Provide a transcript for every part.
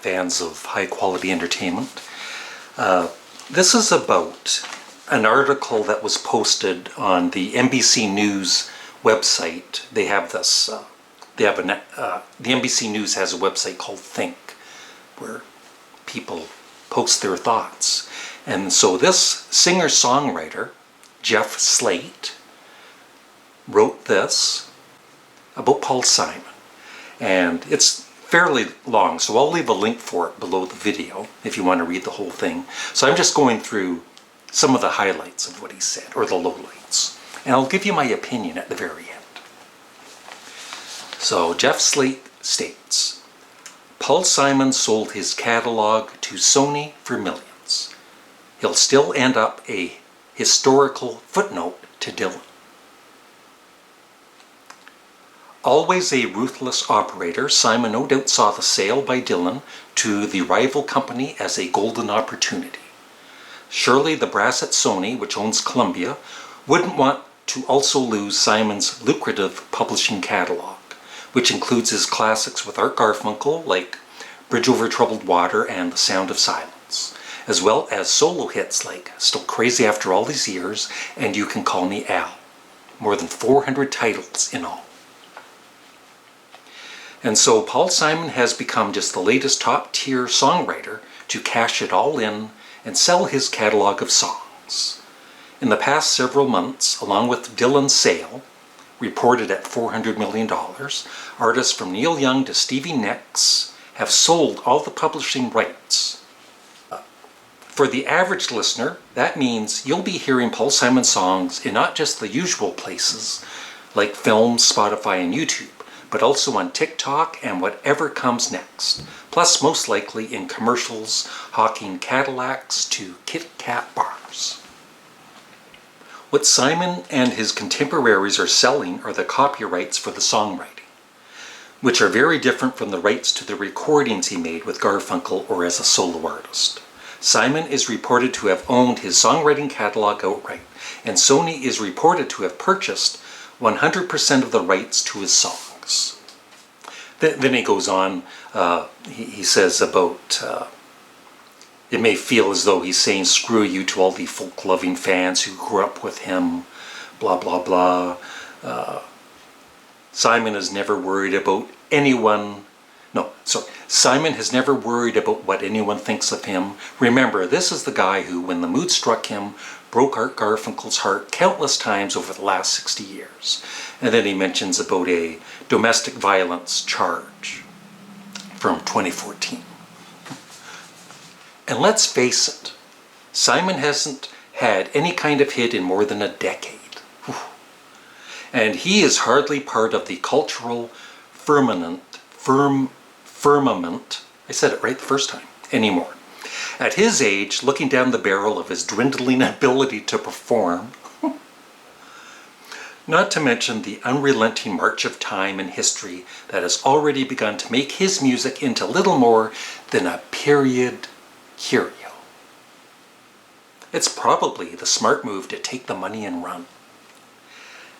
fans of high-quality entertainment. This is about an article that was posted on the NBC News website. They have this. The NBC News has a website called Think, where people post their thoughts. And so this singer-songwriter, Jeff Slate, wrote this about Paul Simon. And it's fairly long, so I'll leave a link for it below the video if you want to read the whole thing. So I'm just going through some of the highlights of what he said, or the lowlights. And I'll give you my opinion at the very end. So Jeff Slate states, Paul Simon sold his catalog to Sony for millions. He'll still end up a historical footnote to Dylan. Always a ruthless operator, Simon no doubt saw the sale by Dylan to the rival company as a golden opportunity. Surely the brass at Sony, which owns Columbia, wouldn't want to also lose Simon's lucrative publishing catalog, which includes his classics with Art Garfunkel like Bridge Over Troubled Water and The Sound of Silence, as well as solo hits like Still Crazy After All These Years and You Can Call Me Al. More than 400 titles in all. And so Paul Simon has become just the latest top-tier songwriter to cash it all in and sell his catalog of songs. In the past several months, along with Dylan's sale, reported at $400 million, artists from Neil Young to Stevie Nicks have sold all the publishing rights. For the average listener, that means you'll be hearing Paul Simon songs in not just the usual places, like films, Spotify, and YouTube, but also on TikTok and whatever comes next, plus most likely in commercials hawking Cadillacs to Kit Kat bars. What Simon and his contemporaries are selling are the copyrights for the songwriting, which are very different from the rights to the recordings he made with Garfunkel or as a solo artist. Simon is reported to have owned his songwriting catalog outright, and Sony is reported to have purchased 100% of the rights to his songs. Then he goes on, he says about, it may feel as though he's saying screw you to all the folk-loving fans who grew up with him, blah, blah, blah. Simon has never worried about Simon has never worried about what anyone thinks of him. Remember, this is the guy who, when the mood struck him, broke Art Garfunkel's heart countless times over the last 60 years. And then he mentions about a domestic violence charge from 2014. And let's face it, Simon hasn't had any kind of hit in more than a decade. And he is hardly part of the cultural firmament, I said it right the first time, anymore. At his age, looking down the barrel of his dwindling ability to perform, not to mention the unrelenting march of time and history that has already begun to make his music into little more than a period curio. It's probably the smart move to take the money and run.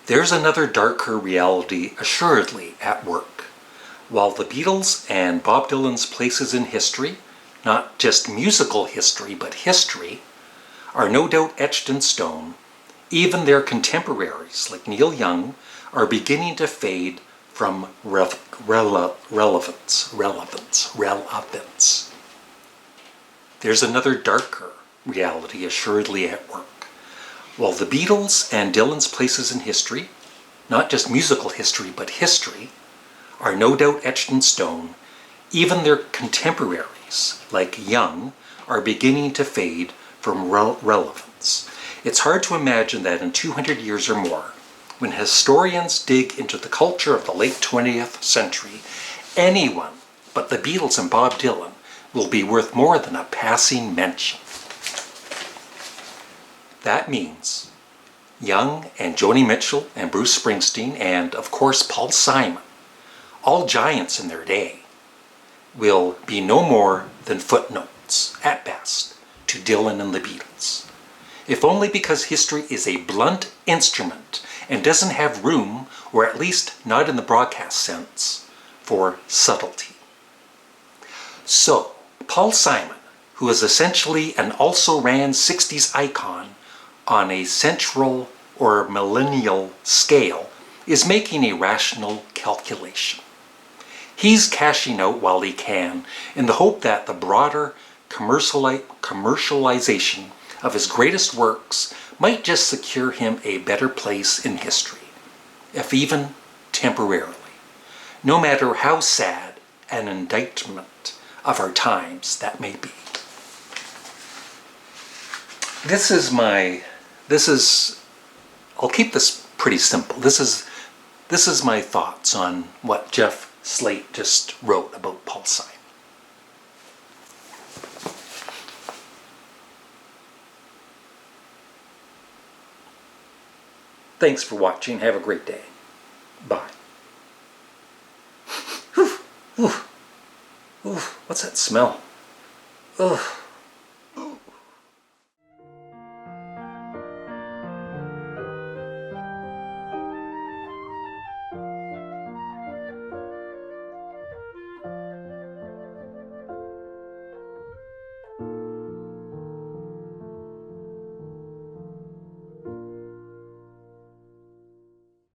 There's another darker reality assuredly at work. While the Beatles and Bob Dylan's places in history, not just musical history, but history, are no doubt etched in stone, even their contemporaries, like Neil Young, are beginning to fade from relevance. There's another darker reality assuredly at work. While the Beatles and Dylan's places in history, not just musical history, but history, are no doubt etched in stone, even their contemporaries, like Young, are beginning to fade from relevance. It's hard to imagine that in 200 years or more, when historians dig into the culture of the late 20th century, anyone but the Beatles and Bob Dylan will be worth more than a passing mention. That means Young and Joni Mitchell and Bruce Springsteen and, of course, Paul Simon, all giants in their day, will be no more than footnotes, at best, to Dylan and the Beatles. If only because history is a blunt instrument and doesn't have room, or at least not in the broadcast sense, for subtlety. So, Paul Simon, who is essentially an also-ran 60s icon on a central or millennial scale, is making a rational calculation. He's cashing out while he can in the hope that the broader commercialization of his greatest works might just secure him a better place in history, if even temporarily, no matter how sad an indictment of our times that may be. I'll keep this pretty simple. This is my thoughts on what Jeff Slate just wrote about Paul Simon. Thanks for watching. Have a great day. Bye. What's that smell? Ugh.